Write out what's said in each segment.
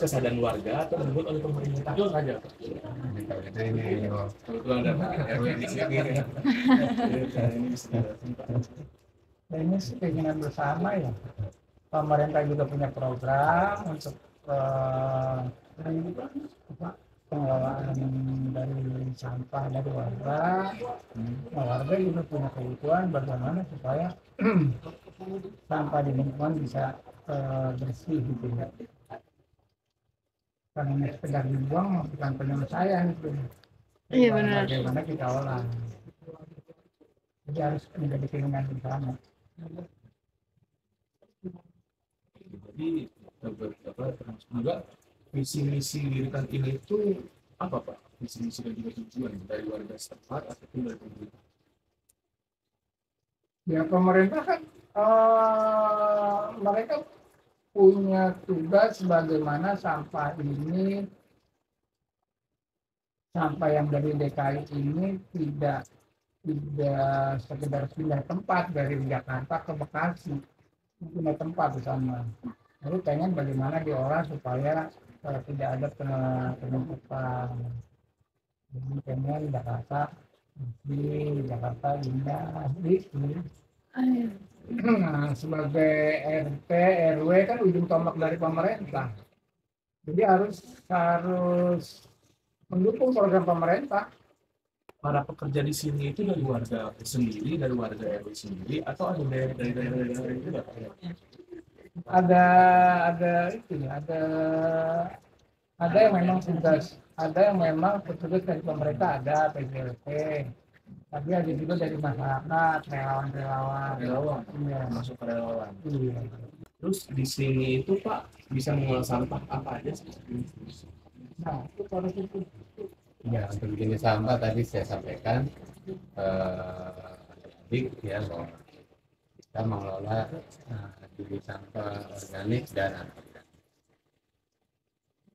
kesadaran warga atau dibuat oleh pemerintah saja? Kalau itu ini Kebetulan ada Pak RW di sini. Ini bisa dijelasin, Pak. Ini sih keinginan bersama ya. Pemerintah juga punya program untuk apa, pengelolaan dari sampah dari warga. Nah, warga juga punya kebutuhan bagaimana supaya sampah di lingkungan bisa bersih gitu ya. Karena sekedar dibuang bukan penyelesaian itu. Iya benar. Bagaimana kita olah. Jadi harus menjadi keinginan bersama. Jadi termasuk juga visi misi Lirikan ini itu apa Pak? Visi misi dan juga tujuan dari warga setempat ataupun dari pemerintah? Ya pemerintah kan mereka punya tugas bagaimana sampah yang dari DKI ini tidak sekedar pindah tempat dari Jakarta ke Bekasi, pindah tempat di sana. Lalu pengen bagaimana diolah supaya tidak ada penumpukan. Jadi pengen Jakarta indah, gitu. Nah, sebagai RT RW kan ujung tombak dari pemerintah, jadi harus mendukung program pemerintah. Para pekerja di sini itu dari warga sendiri, dari warga RW sendiri, atau ada dari daerah juga Pak? Ada itu ya, ada yang memang tugas, ada yang memang petugas dari pemerintah, ada PJLT, tapi ada juga dari masyarakat, relawan. Iya. Masuk ke relawan. Iya. Terus di sini itu Pak bisa mengolah sampah apa aja sih? Nah, itu harus itu. ya untuk jenis sampah tadi saya sampaikan ya bahwa kita mengelola jenis sampah organik dan anorganik.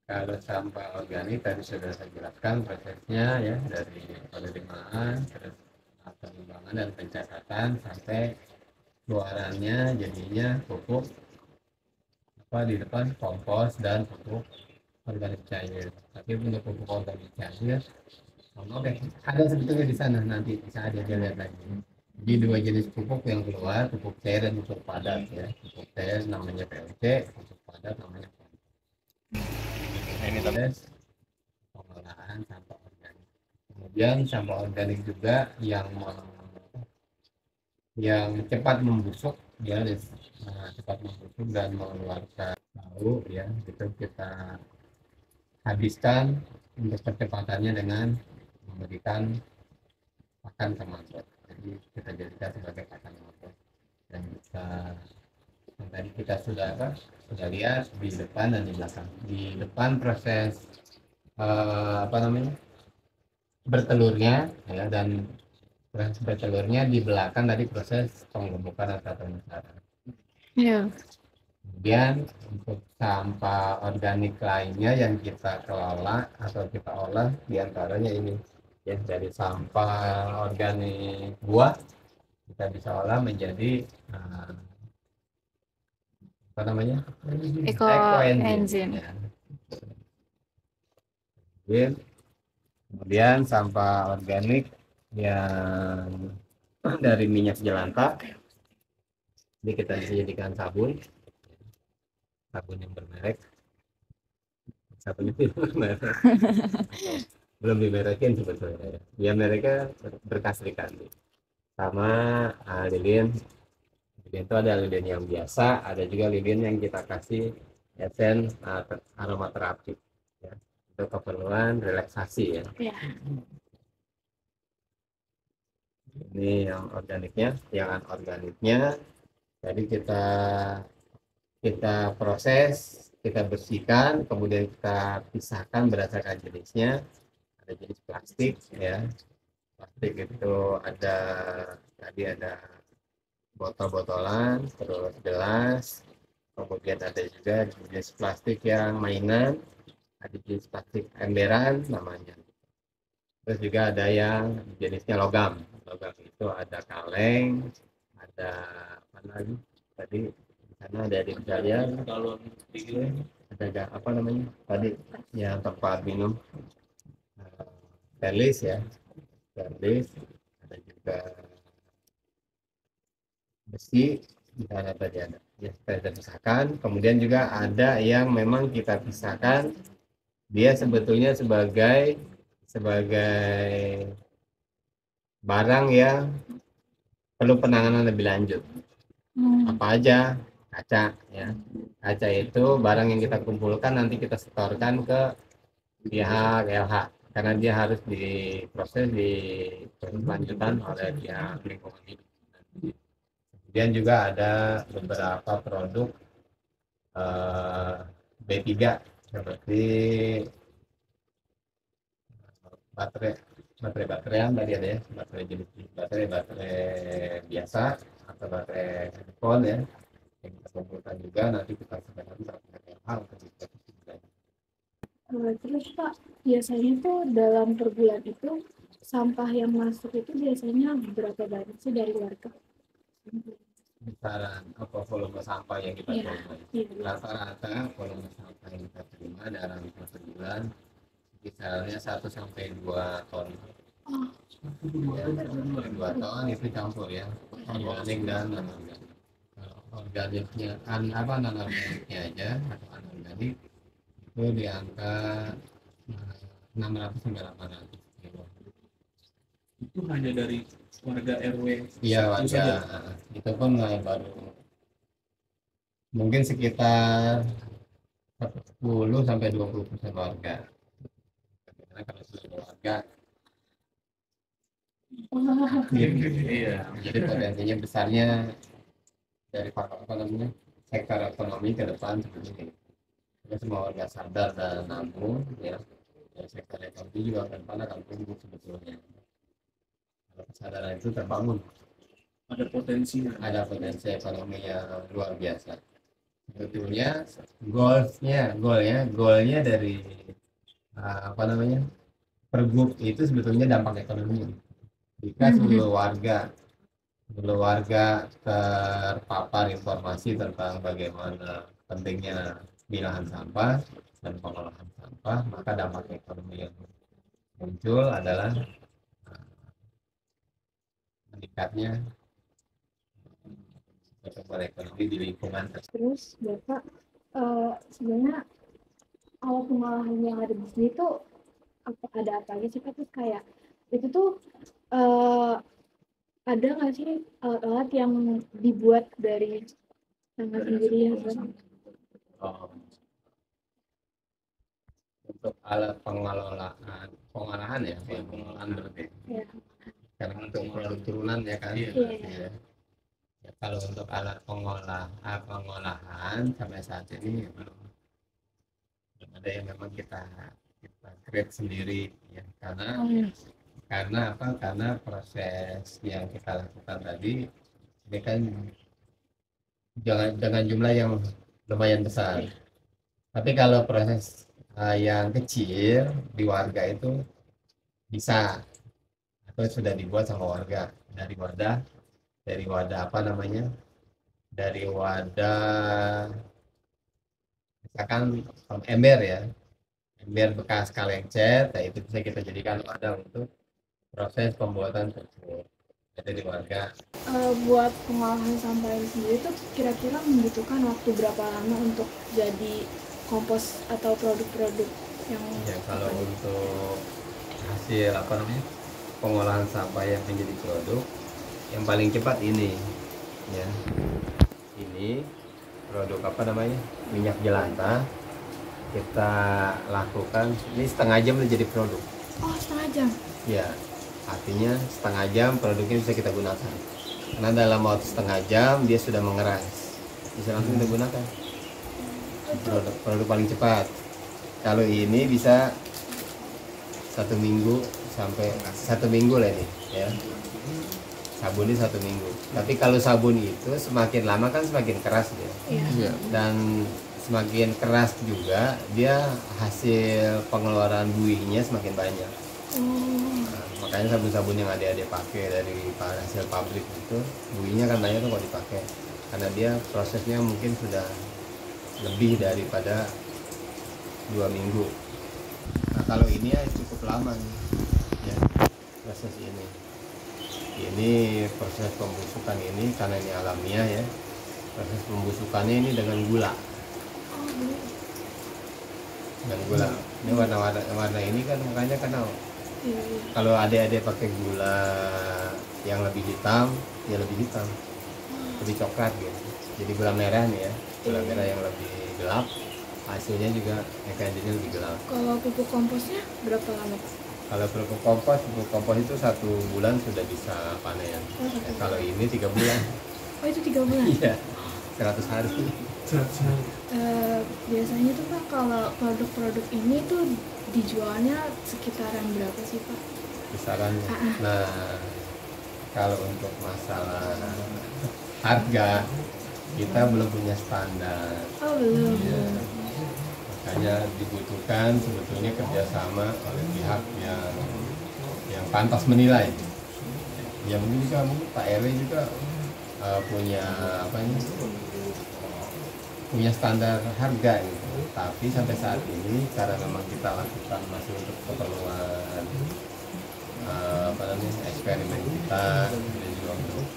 Kalau sampah organik tadi sudah saya jelaskan prosesnya ya, dari penerimaan, terus pengembangan dan pencatatan sampai keluarannya jadinya pupuk di depan kompos dan pupuk organik cair. Tapi untuk pupuk organik cair oke, ada sebetulnya di sana, nanti bisa ada lihat lagi. Jadi dua jenis pupuk yang keluar, pupuk cair dan pupuk padat ya. Pupuk cair namanya POC, pupuk padat namanya POC. Nah, ini tes pengolahan sampah organik. Kemudian sampah organik juga yang cepat membusuk ya, cepat membusuk dan mengeluarkan bau ya, itu kita habiskan untuk percepatannya dengan memberikan pakan termasuk. Jadi kita jadikan sebagai pakan termasuk. Dan tadi kita sudah lihat di depan dan di belakang. Di depan proses bertelurnya ya, dan proses bertelurnya, di belakang tadi proses penggemukan atau pemasaran. Iya. Kemudian untuk sampah organik lainnya yang kita kelola atau kita olah diantaranya ini ya, dari sampah organik buah kita bisa olah menjadi ekoenzim. Ya. Kemudian sampah organik yang dari minyak jelantah, ini kita bisa jadikan sabun yang bermerek. Sabun itu bermerek. Belum dimerekin sebetulnya ya, mereka Berkas Serikandi. Sama lilin itu ada lilin yang biasa, ada juga lilin yang kita kasih esen aromaterapi ya, untuk keperluan relaksasi ya. Ini yang organiknya. Yang anorganiknya jadi kita proses, kita bersihkan, kemudian kita pisahkan berdasarkan jenisnya. Ada jenis plastik ya, plastik itu ada botol-botolan, terus gelas, kemudian ada juga jenis plastik yang mainan, ada jenis plastik emberan namanya. Terus juga ada yang jenisnya logam itu ada kaleng, ada apa lagi tadi karena ada adik saya Kalau dibilang ada apa namanya tadi yang tempat minum Perlis ya, Perlis, ada juga besi di sana tadi ada ya, kita pisahkan. Kemudian juga ada yang memang kita pisahkan, dia sebetulnya sebagai barang yang perlu penanganan lebih lanjut. Apa aja? Kaca ya, kaca itu barang yang kita kumpulkan nanti kita setorkan ke pihak LH karena dia harus diproses di lanjutan oleh pihak lingkungan hidup. Kemudian juga ada beberapa produk B3 seperti baterai-bateraian tadi ada ya, baterai jenis baterai biasa atau baterai handphone ya, yang kita kumpulkan juga nanti kita sebarkan ke LH untuk diproses. Terus Pak, biasanya tuh dalam per bulan itu sampah yang masuk itu biasanya berapa banyak sih dari warga? Besaran apa volume sampah yang kita Iya. terima. Iya. Rata-rata volume sampah yang kita terima dalam satu bulan kisarannya 1 sampai 2 ton. Oh, Ya, 2 ton itu campur ya, organik dan anorganik. Kalau organiknya non organiknya aja atau anorganik itu di angka 600 sampai 800 kilo. itu hanya dari warga RW Iya, satu warga saja. itu pun baru mungkin sekitar 10 sampai 20% warga. Karena kalau seluruh warga, Iya. jadi potensinya besarnya dari faktor apa namanya sektor ekonomi ke depan seperti ini. Jadi semua warga sadar dan nabung ya. Dari sektor ekonomi juga ke depan akan tumbuh sebetulnya. Kalau kesadaran itu terbangun, Ada potensinya. ada potensi ekonomi yang luar biasa. Sebetulnya goalnya dari apa namanya pergub itu sebetulnya dampak ekonomi. Jika seluruh warga terpapar informasi tentang bagaimana pentingnya pemilahan sampah dan pengolahan sampah, maka dampak ekonomi yang muncul adalah meningkatnya pertumbuhan ekonomi di lingkungan tersebut. terus Bapak, sebenarnya alat pengolahan yang ada di sini tuh ada apa aja sih Pak? Terus kayak itu tuh ada nggak sih alat-alat yang dibuat dari tangan sendiri ya Pak? Untuk alat pengolahan ya, pengolahan berarti. Ya. Karena untuk produk turunan ya kan. Iya. Ya. Ya, kalau untuk alat pengolahan sampai saat ini belum ada yang memang kita create sendiri ya, karena apa? Karena proses yang kita lakukan tadi ini kan dengan jumlah yang lumayan besar. Tapi kalau proses yang kecil di warga itu bisa atau sudah dibuat sama warga dari wadah apa namanya? Dari wadah misalkan ember ya. Ember bekas kaleng cat, nah itu bisa kita jadikan wadah untuk proses pembuatan pupuk. Jadi di warga. Buat pengolahan sampah ini sendiri tuh kira-kira membutuhkan waktu berapa lama untuk jadi kompos atau produk-produk yang Ya, kalau untuk hasil apa namanya pengolahan sampah yang menjadi produk yang paling cepat ini ya, ini produk apa namanya minyak jelantah, kita lakukan ini setengah jam udah jadi produk setengah jam? ya, artinya setengah jam produknya bisa kita gunakan karena dalam waktu setengah jam dia sudah mengeras, bisa langsung kita gunakan. Produk paling cepat. Kalau ini bisa 1 minggu sampai 1 minggu lah ini ya, sabun ini 1 minggu. Tapi kalau sabun itu semakin lama kan semakin keras dia. Iya. Dan semakin keras juga dia hasil pengeluaran buihnya semakin banyak. Nah, makanya sabun-sabun yang adik-adik pakai dari hasil pabrik itu buihnya kan banyak tuh kalau dipakai. karena dia prosesnya mungkin sudah lebih daripada 2 minggu. Nah kalau ini ya cukup lama nih ya proses ini. Ini proses pembusukan ini karena ini alamiah ya. Proses pembusukannya ini dengan gula. Dengan gula. Ini warna ini kan makanya kenal. Kalau adik-adik pakai gula yang lebih hitam, ya lebih hitam, lebih coklat gitu. Jadi gula merah nih ya, gula merah yang lebih gelap, hasilnya juga efeknya lebih gelap. Kalau pupuk komposnya berapa lama, Pak? Kalau pupuk kompos itu 1 bulan sudah bisa panen. Ya, kalau ini 3 bulan. Oh itu 3 bulan? Iya, 100 hari. Biasanya tuh Pak, kalau produk-produk ini tuh dijualnya sekitaran berapa sih Pak? Kisarannya. Nah, kalau untuk masalah harga kita belum punya standar. Oh belum. Ya, makanya dibutuhkan sebetulnya kerjasama oleh pihak yang pantas menilai. Ya mungkin juga Pak RW juga punya punya standar harga gitu. Tapi sampai saat ini karena memang kita lakukan masih untuk keperluan eksperimen kita dan juga untuk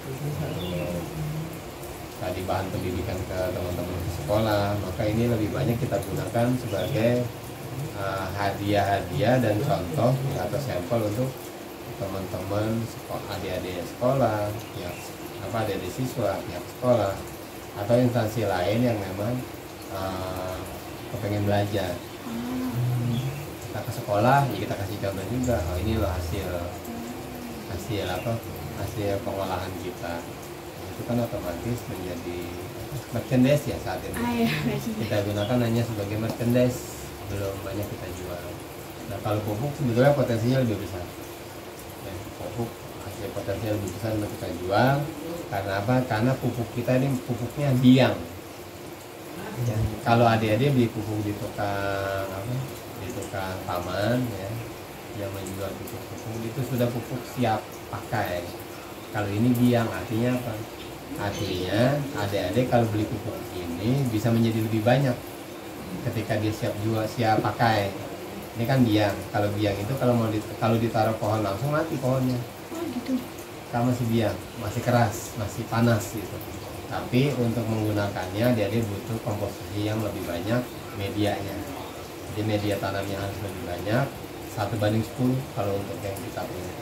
tadi bahan pendidikan ke teman-teman di sekolah, maka ini lebih banyak kita gunakan sebagai hadiah-hadiah dan contoh atau sampel untuk teman-teman adik-adik sekolah, adik-adik siswa, pihak sekolah atau instansi lain yang memang kepengen belajar. Kita ke sekolah, ya kita kasih contoh juga. Oh ini loh hasil pengolahan kita. Itu kan otomatis menjadi merchandise ya saat ini. Kita gunakan hanya sebagai merchandise, belum banyak kita jual. Nah kalau pupuk sebetulnya potensinya lebih besar. Ya, pupuk hasil potensinya lebih besar untuk kita jual. Karena apa? Karena pupuk kita ini pupuknya biang. Ya, kalau adik-adik beli pupuk di tukang paman ya, yang menjual pupuk itu sudah pupuk siap pakai. Kalau ini biang artinya apa? Artinya adik-adik kalau beli pupuk ini bisa menjadi lebih banyak ketika dia siap jual, siap pakai. Ini kan biang. Kalau biang itu kalau ditaruh pohon langsung mati pohonnya. Oh gitu. Kalau masih biang, masih keras, masih panas gitu. Tapi untuk menggunakannya dia butuh komposisi yang lebih banyak medianya. Jadi media tanamnya harus lebih banyak, 1:10 kalau untuk yang kita punya.